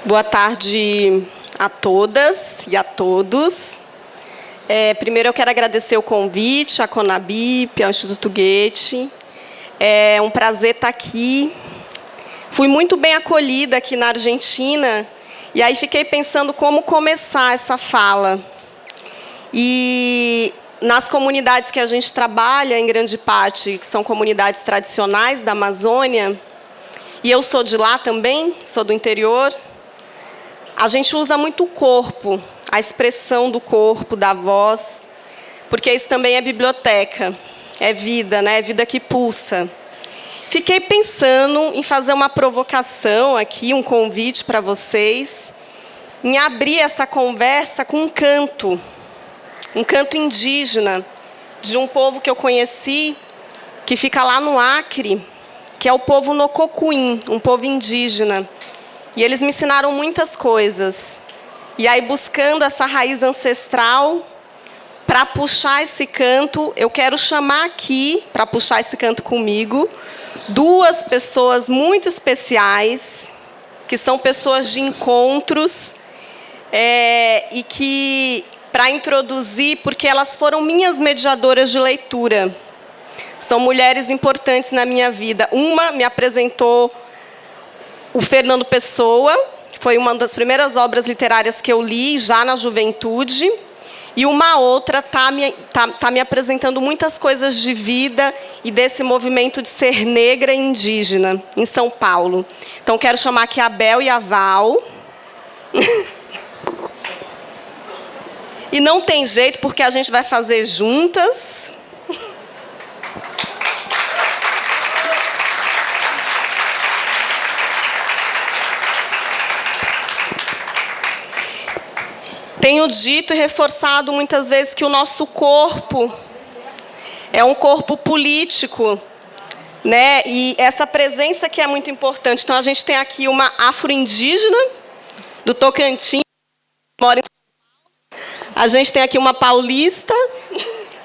Boa tarde a todas e a todos. Primeiro eu quero agradecer o convite à Conabip, ao Instituto Goethe. É um prazer estar aqui. Fui muito bem acolhida aqui na Argentina, e aí fiquei pensando como começar essa fala. E nas comunidades que a gente trabalha, em grande parte, que são comunidades tradicionais da Amazônia, e eu sou de lá também, sou do interior, a gente usa muito o corpo, a expressão do corpo, da voz, porque isso também é biblioteca, é vida, né? É vida que pulsa. Fiquei pensando em fazer uma provocação aqui, um convite para vocês, em abrir essa conversa com um canto indígena, de um povo que eu conheci, que fica lá no Acre, que é o povo Nococuim, um povo indígena. E eles me ensinaram muitas coisas. E aí, buscando essa raiz ancestral, para puxar esse canto, eu quero chamar aqui, para puxar esse canto comigo, duas pessoas muito especiais, que são pessoas de encontros, e que, para introduzir, porque elas foram minhas mediadoras de leitura. São mulheres importantes na minha vida. Uma me apresentou o Fernando Pessoa, foi uma das primeiras obras literárias que eu li, já na juventude. E uma outra está me apresentando muitas coisas de vida e desse movimento de ser negra e indígena, em São Paulo. Então, quero chamar aqui a Bel e a Val. E não tem jeito, porque a gente vai fazer juntas. Tenho dito e reforçado muitas vezes que o nosso corpo é um corpo político, né? E essa presença que é muito importante. Então, a gente tem aqui uma afro-indígena do Tocantins, que mora em São Paulo. A gente tem aqui uma paulista.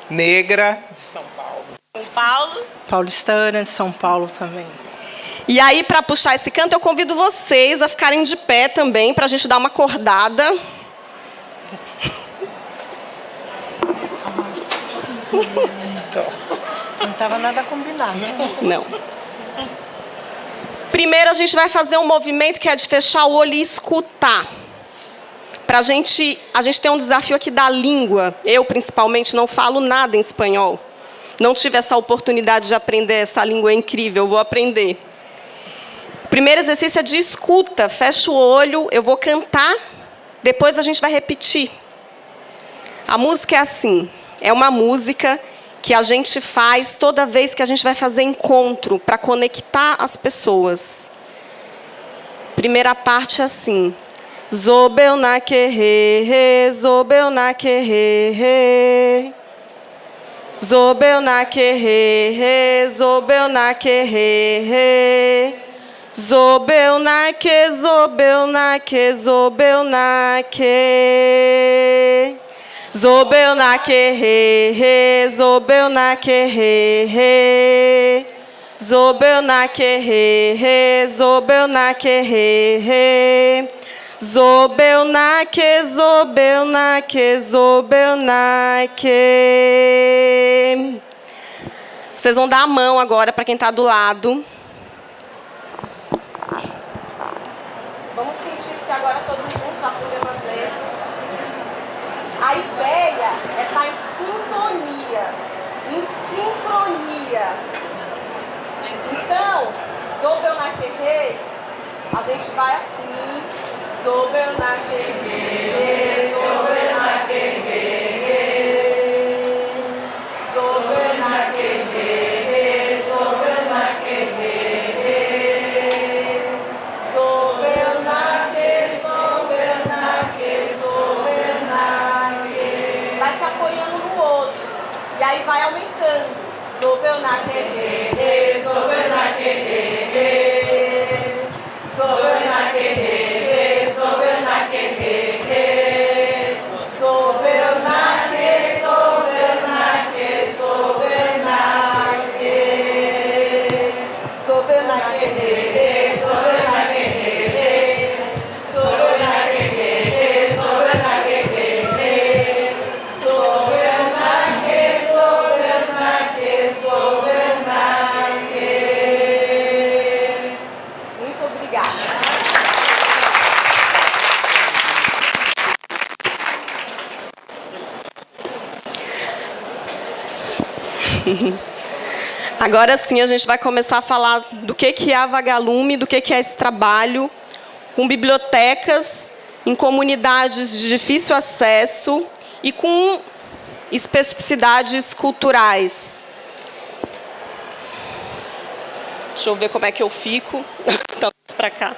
Negra de São Paulo. São Paulo. Paulistana de São Paulo também. E aí, para puxar esse canto, eu convido vocês a ficarem de pé também, para a gente dar uma acordada. Não estava nada combinado. Não. Primeiro, a gente vai fazer um movimento que é de fechar o olho e escutar. A gente tem um desafio aqui da língua. Eu, principalmente, não falo nada em espanhol. Não tive essa oportunidade de aprender essa língua incrível. Eu vou aprender. O primeiro exercício é de escuta. Fecha o olho, eu vou cantar. Depois a gente vai repetir. A música é assim. É uma música que a gente faz toda vez que a gente vai fazer encontro, para conectar as pessoas. Primeira parte é assim. Zobel na querê, zobel na querê. Zobel na querê, zobel na querê. Zobel na que, zobel na que, zobel na que. Zobel na que, re, zobel na que, re. Zobel na que, re, zobel na que, re. Zobel na que, zobel na que, zobel na que. Vocês vão dar a mão agora para quem está do lado. Vamos sentir que agora todos juntos já aprendemos as letras. A ideia é estar em sintonia, em sincronia. Então, Zobel na querê, a gente vai assim. Zobel na querê, zobel na querê. Zobel na querê, zobel na querê. E aí vai aumentando. Zobel na querê, zobel na querê. Zobel na querê, zobel na querê. Zobel na que, zobel na que, zobel na que. Zobel na querê, zobel na querê. Agora sim, a gente vai começar a falar do que é a Vagalume, do que é esse trabalho com bibliotecas em comunidades de difícil acesso e com especificidades culturais. Deixa eu ver como é que eu fico. Então, para cá.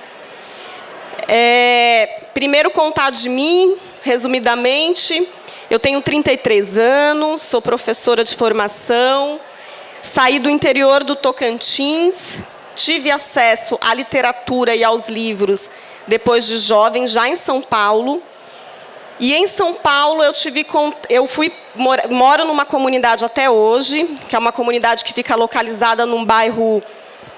Primeiro, contar de mim, resumidamente. Eu tenho 33 anos, sou professora de formação, saí do interior do Tocantins, tive acesso à literatura e aos livros depois de jovem, já em São Paulo. E em São Paulo moro numa comunidade até hoje, que é uma comunidade que fica localizada num bairro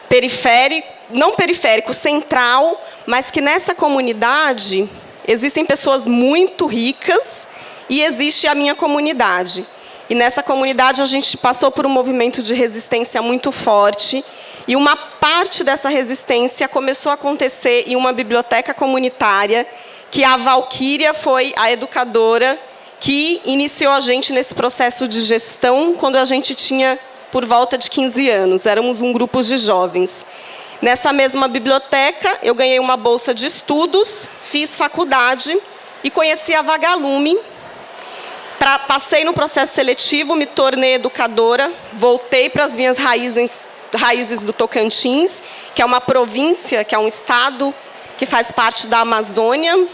periférico, não periférico, central, mas que nessa comunidade existem pessoas muito ricas e existe a minha comunidade. E nessa comunidade a gente passou por um movimento de resistência muito forte e uma parte dessa resistência começou a acontecer em uma biblioteca comunitária que a Valquíria foi a educadora que iniciou a gente nesse processo de gestão quando a gente tinha por volta de 15 anos. Éramos um grupo de jovens. Nessa mesma biblioteca, eu ganhei uma bolsa de estudos, fiz faculdade e conheci a Vagalume. Passei no processo seletivo, me tornei educadora, voltei para as minhas raízes do Tocantins, que é uma província, que é um estado que faz parte da Amazônia.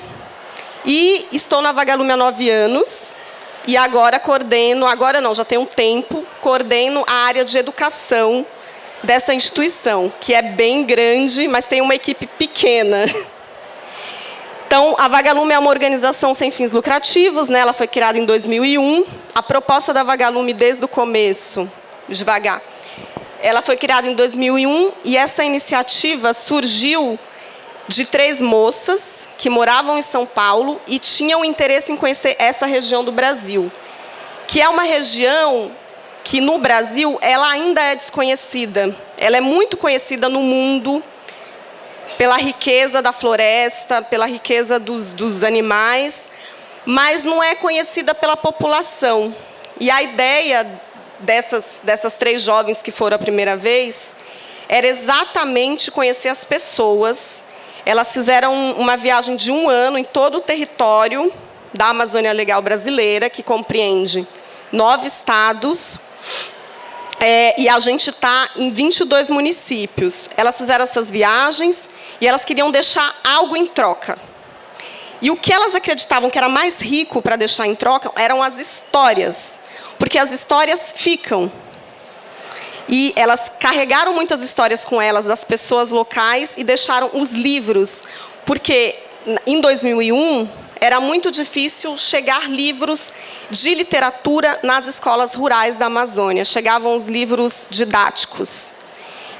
E estou na Vagalume há 9 anos. E agora já tem um tempo, coordeno a área de educação dessa instituição, que é bem grande, mas tem uma equipe pequena. Então, a Vagalume é uma organização sem fins lucrativos, né? Ela foi criada em 2001. A proposta da Vagalume, desde o começo, devagar, ela foi criada em 2001 e essa iniciativa surgiu de 3 moças que moravam em São Paulo e tinham interesse em conhecer essa região do Brasil, que é uma região que, no Brasil, ela ainda é desconhecida. Ela é muito conhecida no mundo pela riqueza da floresta, pela riqueza dos animais, mas não é conhecida pela população. E a ideia dessas 3 jovens que foram a primeira vez era exatamente conhecer as pessoas. Elas fizeram uma viagem de 1 ano em todo o território da Amazônia Legal brasileira, que compreende 9 estados, e a gente está em 22 municípios. Elas fizeram essas viagens e elas queriam deixar algo em troca. E o que elas acreditavam que era mais rico para deixar em troca eram as histórias, porque as histórias ficam. E elas carregaram muitas histórias com elas das pessoas locais e deixaram os livros, porque em 2001 era muito difícil chegar livros de literatura nas escolas rurais da Amazônia. Chegavam os livros didáticos.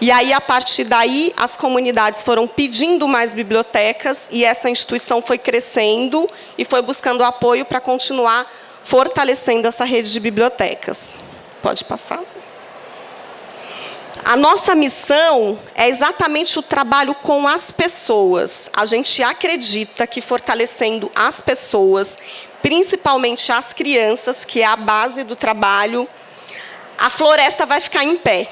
E aí, a partir daí, as comunidades foram pedindo mais bibliotecas e essa instituição foi crescendo e foi buscando apoio para continuar fortalecendo essa rede de bibliotecas. Pode passar. A nossa missão é exatamente o trabalho com as pessoas. A gente acredita que fortalecendo as pessoas, principalmente as crianças, que é a base do trabalho, a floresta vai ficar em pé.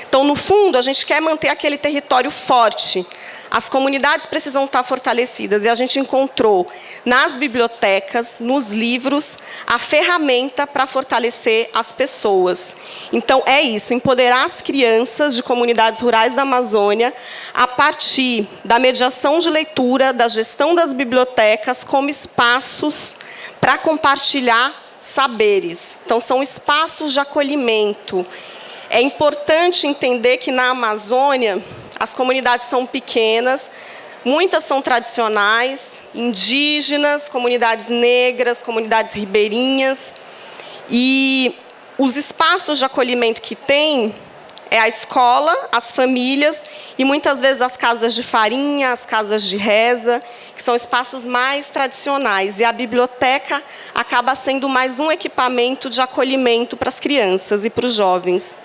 Então, no fundo, a gente quer manter aquele território forte. As comunidades precisam estar fortalecidas e a gente encontrou nas bibliotecas, nos livros, a ferramenta para fortalecer as pessoas. Então, é isso, empoderar as crianças de comunidades rurais da Amazônia a partir da mediação de leitura, da gestão das bibliotecas como espaços para compartilhar saberes. Então, são espaços de acolhimento. É importante entender que na Amazônia as comunidades são pequenas, muitas são tradicionais, indígenas, comunidades negras, comunidades ribeirinhas. E os espaços de acolhimento que tem é a escola, as famílias e muitas vezes as casas de farinha, as casas de reza, que são espaços mais tradicionais. E a biblioteca acaba sendo mais um equipamento de acolhimento para as crianças e para os jovens.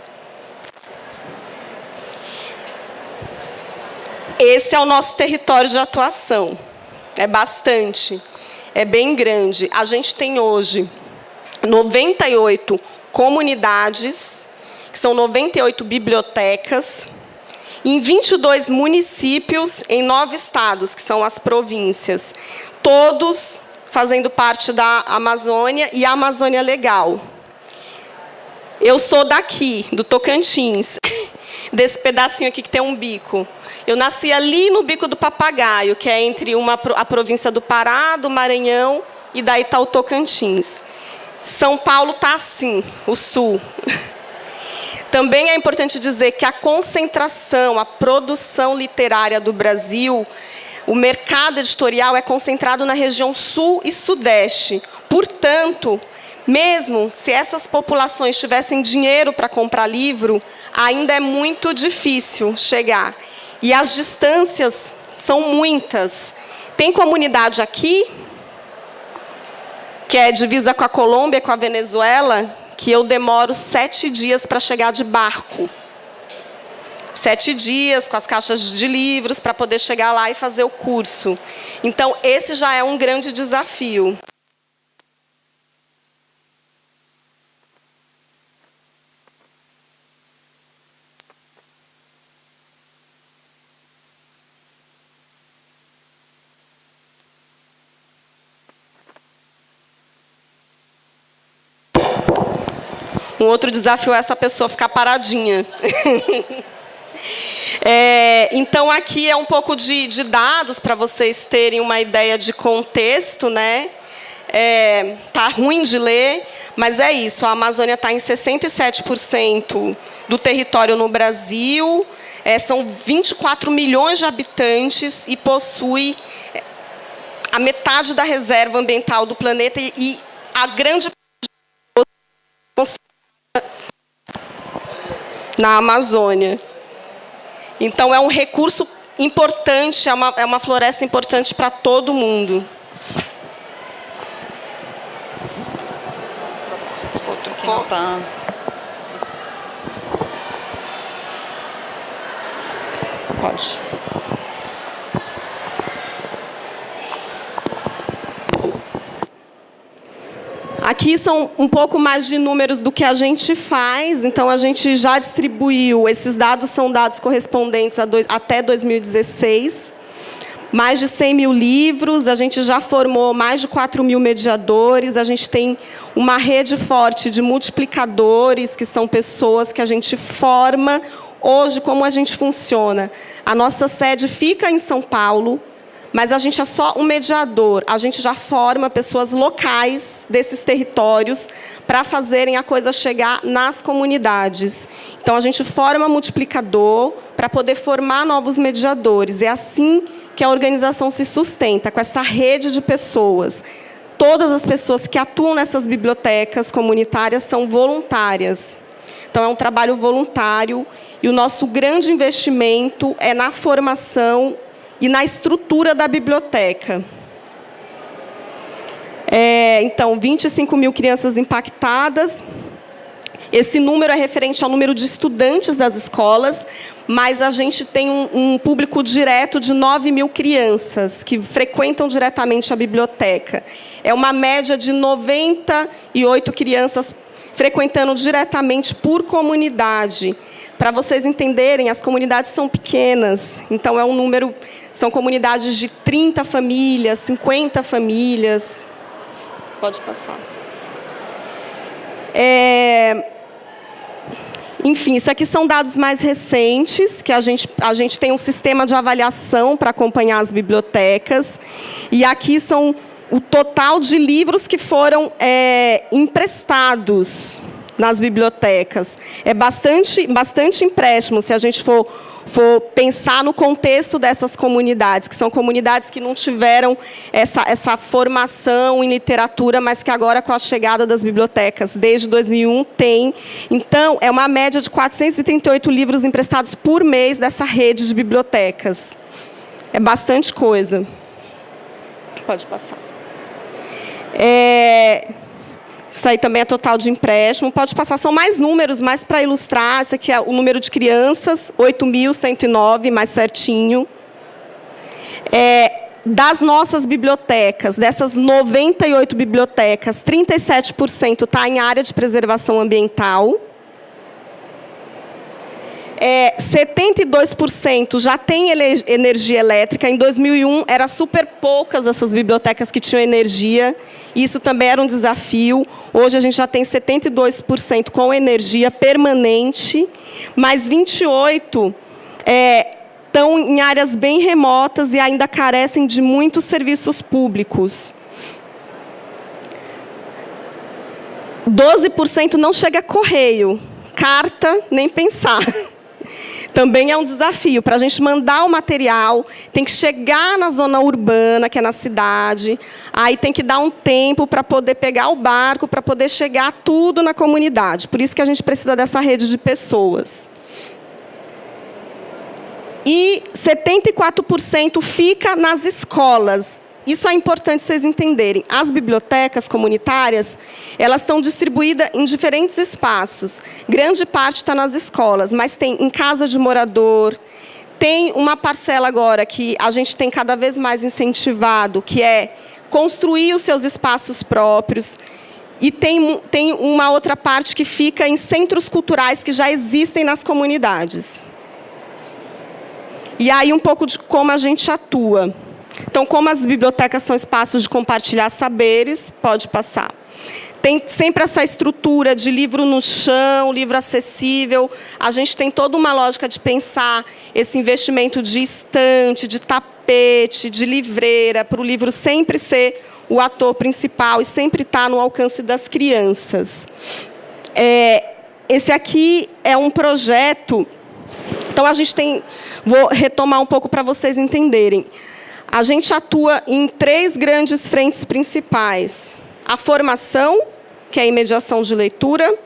Esse é o nosso território de atuação. É bastante, é bem grande. A gente tem hoje 98 comunidades, que são 98 bibliotecas, em 22 municípios, em 9 estados, que são as províncias, todos fazendo parte da Amazônia e a Amazônia Legal. Eu sou daqui, do Tocantins, desse pedacinho aqui que tem um bico. Eu nasci ali no Bico do Papagaio, que é entre a província do Pará, do Maranhão, e daí está o Tocantins. São Paulo está assim, o sul. Também é importante dizer que a concentração, a produção literária do Brasil, o mercado editorial é concentrado na região sul e sudeste. Portanto, mesmo se essas populações tivessem dinheiro para comprar livro, ainda é muito difícil chegar. E as distâncias são muitas. Tem comunidade aqui, que é divisa com a Colômbia, com a Venezuela, que eu demoro 7 dias para chegar de barco. 7 dias com as caixas de livros para poder chegar lá e fazer o curso. Então, esse já é um grande desafio. Um outro desafio é essa pessoa ficar paradinha. Então, aqui é um pouco de dados para vocês terem uma ideia de contexto, né? Tá ruim de ler, mas é isso. A Amazônia está em 67% do território no Brasil, são 24 milhões de habitantes e possui a metade da reserva ambiental do planeta e a grande na Amazônia. Então, é um recurso importante, é uma floresta importante para todo mundo. Pode. Aqui são um pouco mais de números do que a gente faz. Então, a gente já distribuiu. Esses dados são dados correspondentes até 2016. Mais de 100 mil livros. A gente já formou mais de 4 mil mediadores. A gente tem uma rede forte de multiplicadores, que são pessoas que a gente forma. Hoje, como a gente funciona? A nossa sede fica em São Paulo, mas a gente é só um mediador. A gente já forma pessoas locais desses territórios para fazerem a coisa chegar nas comunidades. Então, a gente forma multiplicador para poder formar novos mediadores. É assim que a organização se sustenta, com essa rede de pessoas. Todas as pessoas que atuam nessas bibliotecas comunitárias são voluntárias. Então, é um trabalho voluntário e o nosso grande investimento é na formação e na estrutura da biblioteca. Então, 25 mil crianças impactadas. Esse número é referente ao número de estudantes das escolas, mas a gente tem um público direto de 9 mil crianças que frequentam diretamente a biblioteca. É uma média de 98 crianças frequentando diretamente por comunidade. Para vocês entenderem, as comunidades são pequenas, então é um número, são comunidades de 30 famílias, 50 famílias. Pode passar. Enfim, isso aqui são dados mais recentes, que a gente tem um sistema de avaliação para acompanhar as bibliotecas, e aqui são o total de livros que foram emprestados nas bibliotecas. É bastante empréstimo, se a gente for pensar no contexto dessas comunidades, que são comunidades que não tiveram essa formação em literatura, mas que agora, com a chegada das bibliotecas, desde 2001, tem. Então, é uma média de 438 livros emprestados por mês dessa rede de bibliotecas. É bastante coisa. Pode passar. Isso aí também é total de empréstimo. Pode passar, são mais números, mais para ilustrar. Esse aqui é o número de crianças, 8.109, mais certinho. Das nossas bibliotecas, dessas 98 bibliotecas, 37% está em área de preservação ambiental. 72% já tem energia elétrica. Em 2001, eram super poucas essas bibliotecas que tinham energia. Isso também era um desafio. Hoje, a gente já tem 72% com energia permanente, mas 28% estão em áreas bem remotas e ainda carecem de muitos serviços públicos. 12% não chega a correio. Carta, nem pensar. Também é um desafio. Para a gente mandar o material, tem que chegar na zona urbana, que é na cidade. Aí tem que dar um tempo para poder pegar o barco, para poder chegar tudo na comunidade. Por isso que a gente precisa dessa rede de pessoas. E 74% fica nas escolas. Isso é importante vocês entenderem. As bibliotecas comunitárias, elas estão distribuídas em diferentes espaços. Grande parte está nas escolas, mas tem em casa de morador. Tem uma parcela agora que a gente tem cada vez mais incentivado, que é construir os seus espaços próprios. E tem uma outra parte que fica em centros culturais que já existem nas comunidades. E aí um pouco de como a gente atua. Então, como as bibliotecas são espaços de compartilhar saberes, pode passar. Tem sempre essa estrutura de livro no chão, livro acessível. A gente tem toda uma lógica de pensar esse investimento de estante, de tapete, de livreira, para o livro sempre ser o ator principal e sempre estar no alcance das crianças. Esse aqui é um projeto. Então, a gente tem... Vou retomar um pouco para vocês entenderem. A gente atua em 3 grandes frentes principais. A formação, que é a mediação de leitura.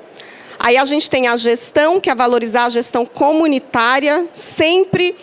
Aí a gente tem a gestão, que é valorizar a gestão comunitária, sempre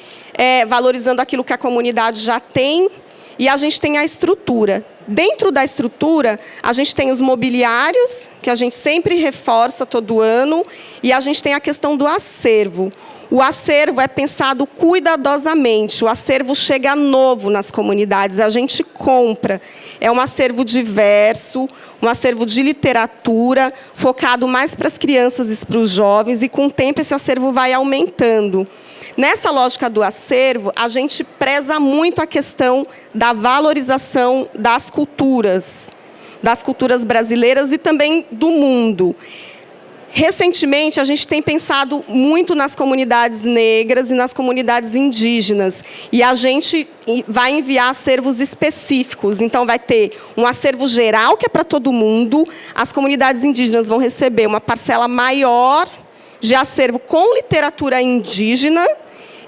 valorizando aquilo que a comunidade já tem. E a gente tem a estrutura. Dentro da estrutura, a gente tem os mobiliários, que a gente sempre reforça todo ano, e a gente tem a questão do acervo. O acervo é pensado cuidadosamente, o acervo chega novo nas comunidades, a gente compra. É um acervo diverso, um acervo de literatura, focado mais para as crianças e para os jovens, e com o tempo esse acervo vai aumentando. Nessa lógica do acervo, a gente preza muito a questão da valorização das culturas brasileiras e também do mundo. Recentemente, a gente tem pensado muito nas comunidades negras e nas comunidades indígenas. E a gente vai enviar acervos específicos. Então, vai ter um acervo geral, que é para todo mundo. As comunidades indígenas vão receber uma parcela maior de acervo com literatura indígena.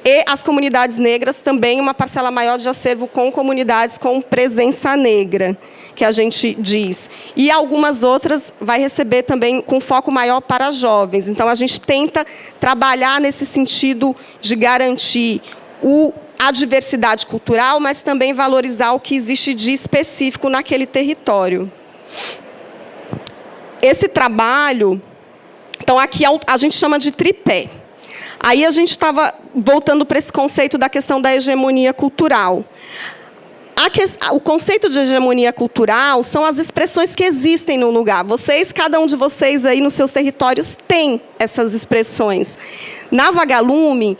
E as comunidades negras também uma parcela maior de acervo com comunidades com presença negra, que a gente diz. E algumas outras vai receber também com foco maior para jovens. Então, a gente tenta trabalhar nesse sentido de garantir a diversidade cultural, mas também valorizar o que existe de específico naquele território. Esse trabalho, então, aqui a gente chama de tripé. Aí a gente estava voltando para esse conceito da questão da hegemonia cultural. O conceito de hegemonia cultural são as expressões que existem no lugar. Cada um de vocês aí nos seus territórios tem essas expressões. Na Vagalume,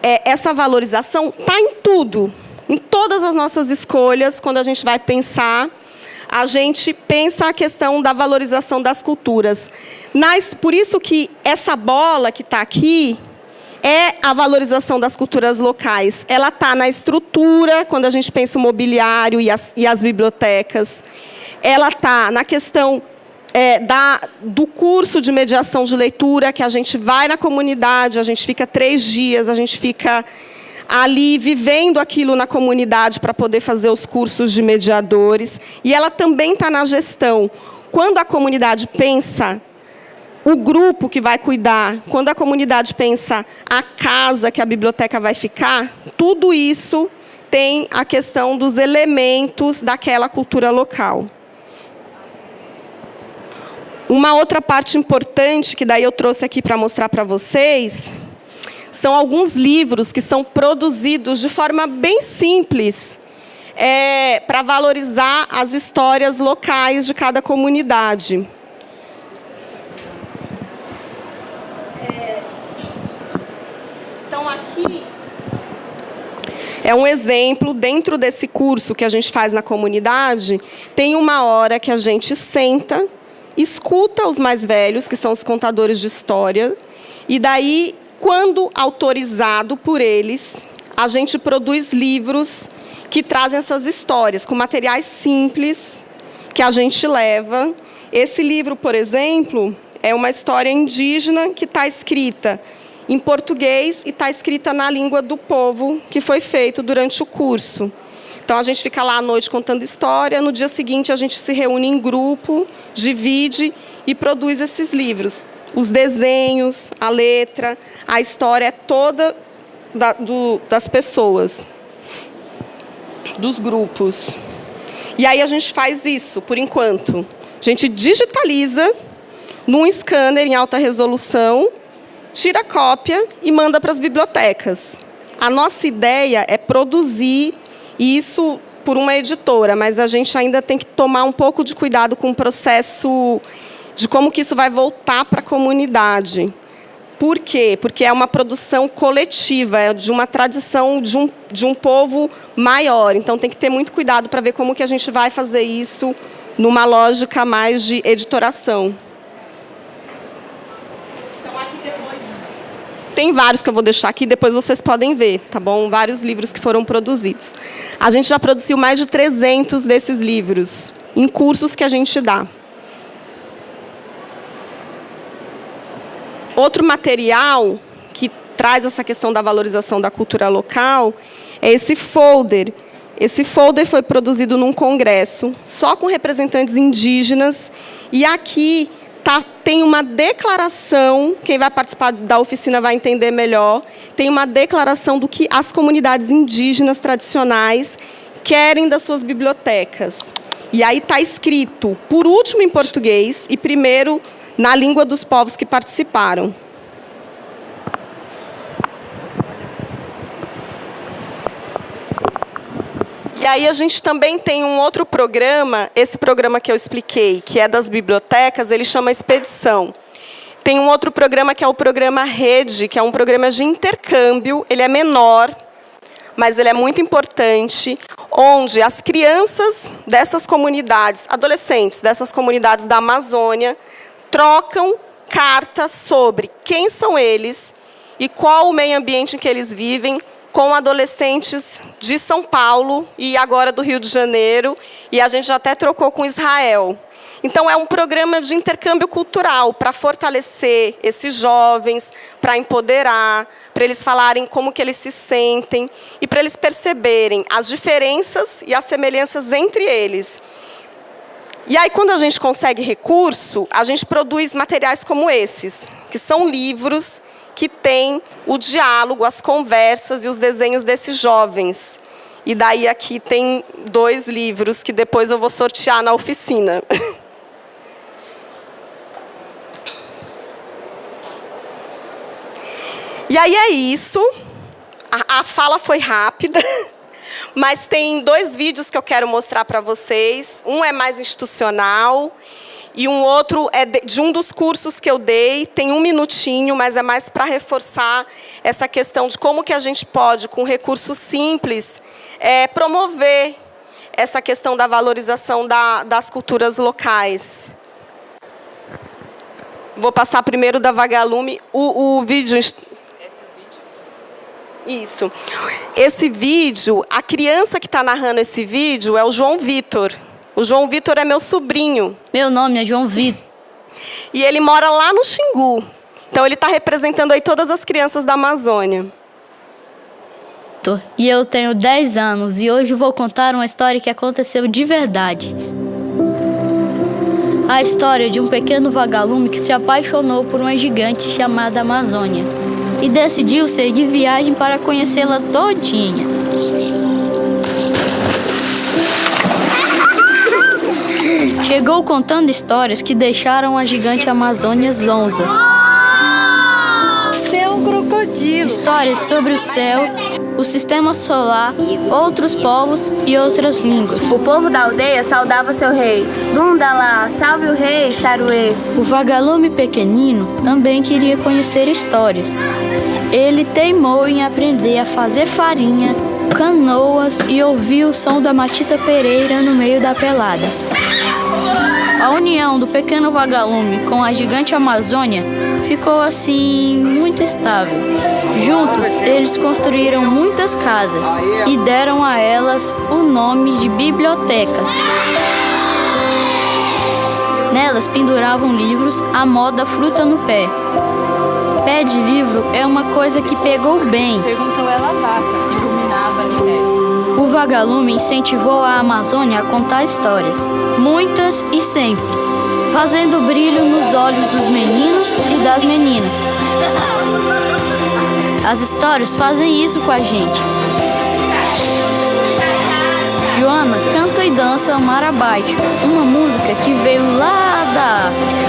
essa valorização está em tudo, em todas as nossas escolhas. Quando a gente vai pensar, a gente pensa a questão da valorização das culturas. Por isso que essa bola que está aqui é a valorização das culturas locais. Ela está na estrutura, quando a gente pensa o mobiliário e as bibliotecas. Ela está na questão do curso de mediação de leitura, que a gente vai na comunidade, a gente fica 3 dias, a gente fica ali vivendo aquilo na comunidade para poder fazer os cursos de mediadores. E ela também está na gestão. Quando a comunidade pensa o grupo que vai cuidar, quando a comunidade pensa a casa que a biblioteca vai ficar, tudo isso tem a questão dos elementos daquela cultura local. Uma outra parte importante, que daí eu trouxe aqui para mostrar para vocês, são alguns livros que são produzidos de forma bem simples, para valorizar as histórias locais de cada comunidade. Então, aqui é um exemplo, dentro desse curso que a gente faz na comunidade, tem uma hora que a gente senta, escuta os mais velhos, que são os contadores de história, e daí, quando autorizado por eles, a gente produz livros que trazem essas histórias, com materiais simples, que a gente leva. Esse livro, por exemplo, é uma história indígena que está escrita em português e está escrita na língua do povo, que foi feito durante o curso. Então, a gente fica lá à noite contando história, no dia seguinte a gente se reúne em grupo, divide e produz esses livros. Os desenhos, a letra, a história é toda das pessoas, dos grupos. E aí a gente faz isso, por enquanto. A gente digitaliza num scanner em alta resolução, tira cópia e manda para as bibliotecas. A nossa ideia é produzir isso por uma editora, mas a gente ainda tem que tomar um pouco de cuidado com o processo de como que isso vai voltar para a comunidade. Por quê? Porque é uma produção coletiva, é de uma tradição de um povo maior. Então, tem que ter muito cuidado para ver como que a gente vai fazer isso numa lógica mais de editoração. Então, aqui depois tem vários que eu vou deixar aqui, depois vocês podem ver, tá bom? Vários livros que foram produzidos. A gente já produziu mais de 300 desses livros, em cursos que a gente dá. Outro material que traz essa questão da valorização da cultura local é esse folder. Esse folder foi produzido num congresso, só com representantes indígenas, e aqui tem uma declaração, quem vai participar da oficina vai entender melhor, tem uma declaração do que as comunidades indígenas tradicionais querem das suas bibliotecas. E aí está escrito, por último em português e primeiro na língua dos povos que participaram. E aí a gente também tem um outro programa, esse programa que eu expliquei, que é das bibliotecas, ele chama Expedição. Tem um outro programa que é o programa Rede, que é um programa de intercâmbio, ele é menor, mas ele é muito importante, onde as crianças dessas comunidades, adolescentes dessas comunidades da Amazônia, trocam cartas sobre quem são eles e qual o meio ambiente em que eles vivem, com adolescentes de São Paulo e agora do Rio de Janeiro, e a gente já até trocou com Israel. Então, é um programa de intercâmbio cultural para fortalecer esses jovens, para empoderar, para eles falarem como que eles se sentem e para eles perceberem as diferenças e as semelhanças entre eles. E aí, quando a gente consegue recurso, a gente produz materiais como esses, que são livros que têm o diálogo, as conversas e os desenhos desses jovens. E daí aqui tem 2 livros que depois eu vou sortear na oficina. E aí é isso. A fala foi rápida. Mas tem 2 vídeos que eu quero mostrar para vocês. Um é mais institucional e um outro é de um dos cursos que eu dei. Tem 1 minutinho, mas é mais para reforçar essa questão de como que a gente pode, com recursos simples, promover essa questão da valorização das culturas locais. Vou passar primeiro da Vagalume o vídeo. Isso. Esse vídeo, a criança que está narrando esse vídeo é o João Vitor. O João Vitor é meu sobrinho. Meu nome é João Vitor. E ele mora lá no Xingu. Então, ele está representando aí todas as crianças da Amazônia. E eu tenho 10 anos e hoje vou contar uma história que aconteceu de verdade. A história de um pequeno vagalume que se apaixonou por uma gigante chamada Amazônia e decidiu seguir viagem para conhecê-la todinha. Chegou contando histórias que deixaram a gigante Amazônia zonza. Você é um crocodilo. histórias sobre o céu, o sistema solar, outros povos e outras línguas. O povo da aldeia saudava seu rei. Dundalá, salve o rei, Saruê. O vagalume pequenino também queria conhecer histórias. Ele teimou em aprender a fazer farinha, canoas e ouvir o som da matita pereira no meio da pelada. A união do pequeno vagalume com a gigante Amazônia ficou assim muito estável. Juntos, eles construíram muitas casas e deram a elas o nome de bibliotecas. Nelas penduravam livros à moda fruta no pé. Pé de livro é uma coisa que pegou bem. Perguntou ela a vaca, que ruminava ali perto. O vagalume incentivou a Amazônia a contar histórias, muitas e sempre, fazendo brilho nos olhos dos meninos e das meninas. As histórias fazem isso com a gente. Joana canta e dança mar abaixo, uma música que veio lá da África.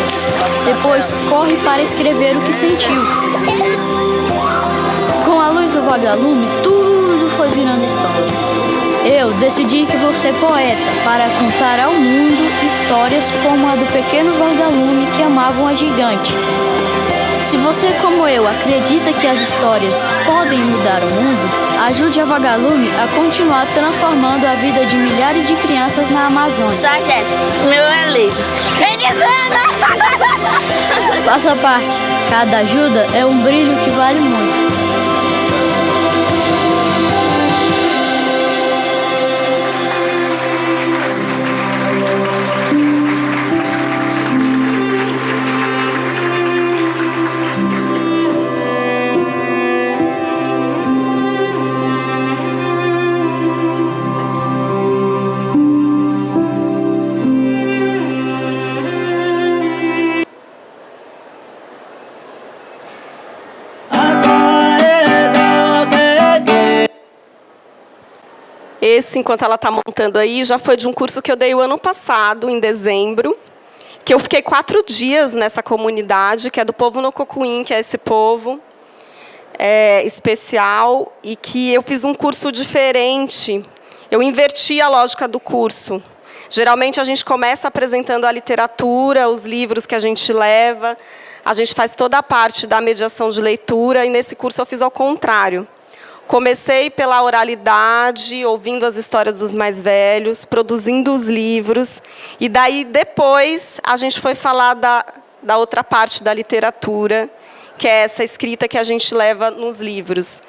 Depois corre para escrever o que sentiu. Com a luz do vagalume, tudo foi virando história. Eu decidi que vou ser poeta para contar ao mundo histórias como a do pequeno vagalume que amava uma gigante. Se você, como eu, acredita que as histórias podem mudar o mundo, ajude a Vagalume a continuar transformando a vida de milhares de crianças na Amazônia. Sou a Jéssica. Meu é Leide. Faça parte. Cada ajuda é um brilho que vale muito. Esse, enquanto ela está montando aí, já foi de um curso que eu dei o ano passado, em dezembro, que eu fiquei 4 dias nessa comunidade, que é do povo Nococuim, que é esse povo especial, e que eu fiz um curso diferente. Eu inverti a lógica do curso. Geralmente, a gente começa apresentando a literatura, os livros que a gente leva, a gente faz toda a parte da mediação de leitura, e nesse curso eu fiz ao contrário. Comecei pela oralidade, ouvindo as histórias dos mais velhos, produzindo os livros, e daí, depois, a gente foi falar da outra parte da literatura, que é essa escrita que a gente leva nos livros.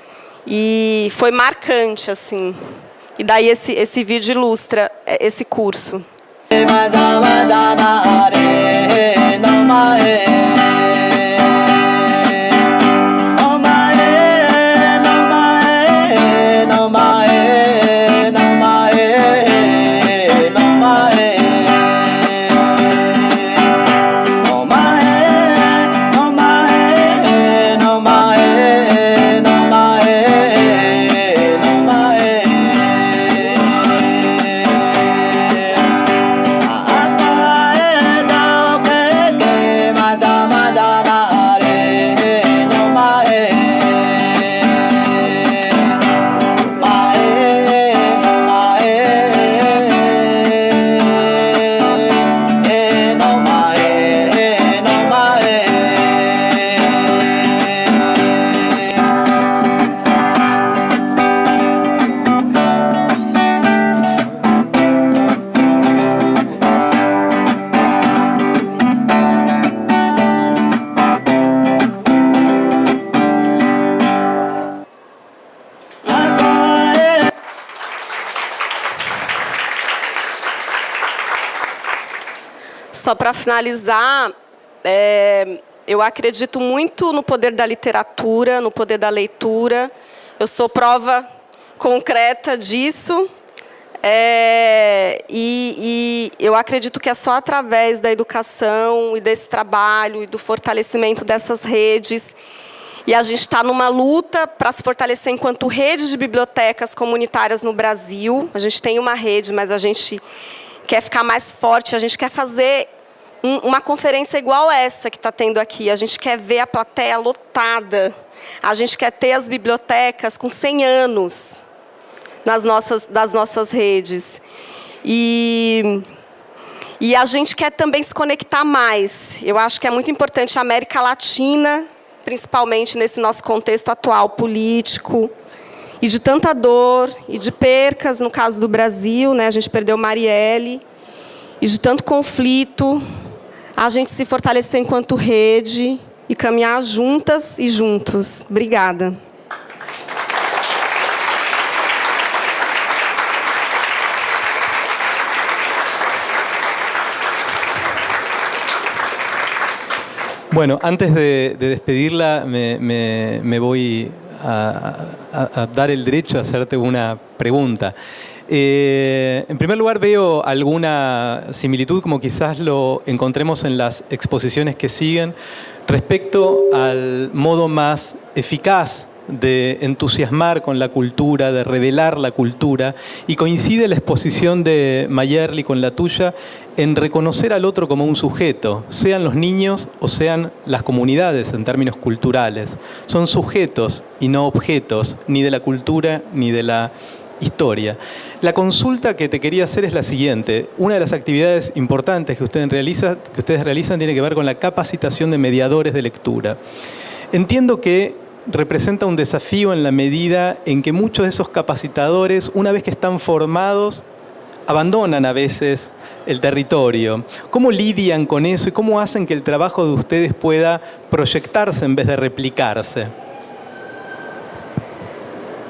E foi marcante, assim. E daí esse vídeo ilustra esse curso. Só para finalizar, eu acredito muito no poder da literatura, no poder da leitura. Eu sou prova concreta disso. E eu acredito que é só através da educação e desse trabalho e do fortalecimento dessas redes. E a gente está numa luta para se fortalecer enquanto rede de bibliotecas comunitárias no Brasil. A gente tem uma rede, mas a gente quer ficar mais forte, a gente quer fazer uma conferência igual essa que está tendo aqui. A gente quer ver a plateia lotada. A gente quer ter as bibliotecas com 100 anos das nossas redes. E a gente quer também se conectar mais. Eu acho que é muito importante a América Latina, principalmente nesse nosso contexto atual político, e de tanta dor, e de percas, no caso do Brasil, né? A gente perdeu Marielle, e de tanto conflito, a gente se fortalecer enquanto rede e caminhar juntas e juntos. Obrigada. Bueno, antes de despedirla, me voy a dar el derecho a hacerte una pregunta. En primer lugar, veo alguna similitud, como quizás lo encontremos en las exposiciones que siguen, respecto al modo más eficaz de entusiasmar con la cultura, de revelar la cultura, y coincide la exposición de Mayerly con la tuya en reconocer al otro como un sujeto, sean los niños o sean las comunidades en términos culturales. Son sujetos y no objetos, ni de la cultura ni de la historia. La consulta que te quería hacer es la siguiente. Una de las actividades importantes que ustedes realizan tiene que ver con la capacitación de mediadores de lectura. Entiendo que representa un desafío en la medida en que muchos de esos capacitadores, una vez que están formados, abandonan a veces el territorio. ¿Cómo lidian con eso y cómo hacen que el trabajo de ustedes pueda proyectarse en vez de replicarse?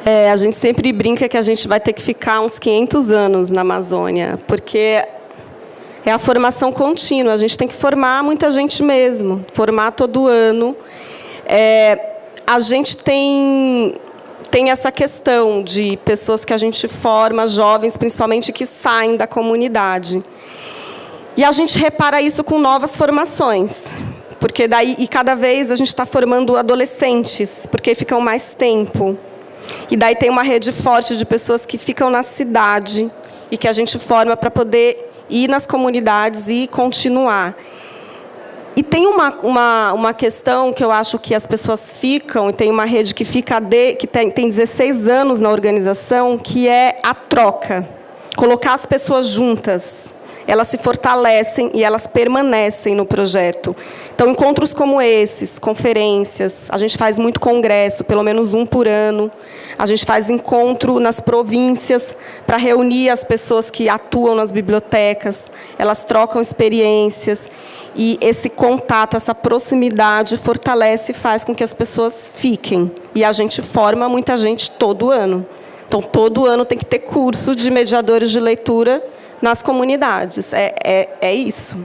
A gente sempre brinca que a gente vai ter que ficar uns 500 anos na Amazônia, porque é a formação contínua. A gente tem que formar muita gente mesmo, formar todo ano. A gente tem essa questão de pessoas que a gente forma, jovens principalmente, que saem da comunidade. E a gente repara isso com novas formações, porque daí, e cada vez a gente está formando adolescentes, porque ficam mais tempo. E daí tem uma rede forte de pessoas que ficam na cidade e que a gente forma para poder ir nas comunidades e continuar. E tem uma questão que eu acho que as pessoas ficam, e tem uma rede que fica que tem 16 anos na organização, que é a troca. Colocar as pessoas juntas. Elas se fortalecem e elas permanecem no projeto. Então, encontros como esses, conferências, a gente faz muito congresso, pelo menos um por ano. A gente faz encontro nas províncias para reunir as pessoas que atuam nas bibliotecas. Elas trocam experiências. E esse contato, essa proximidade fortalece e faz com que as pessoas fiquem. E a gente forma muita gente todo ano. Então, todo ano tem que ter curso de mediadores de leitura nas comunidades. É isso.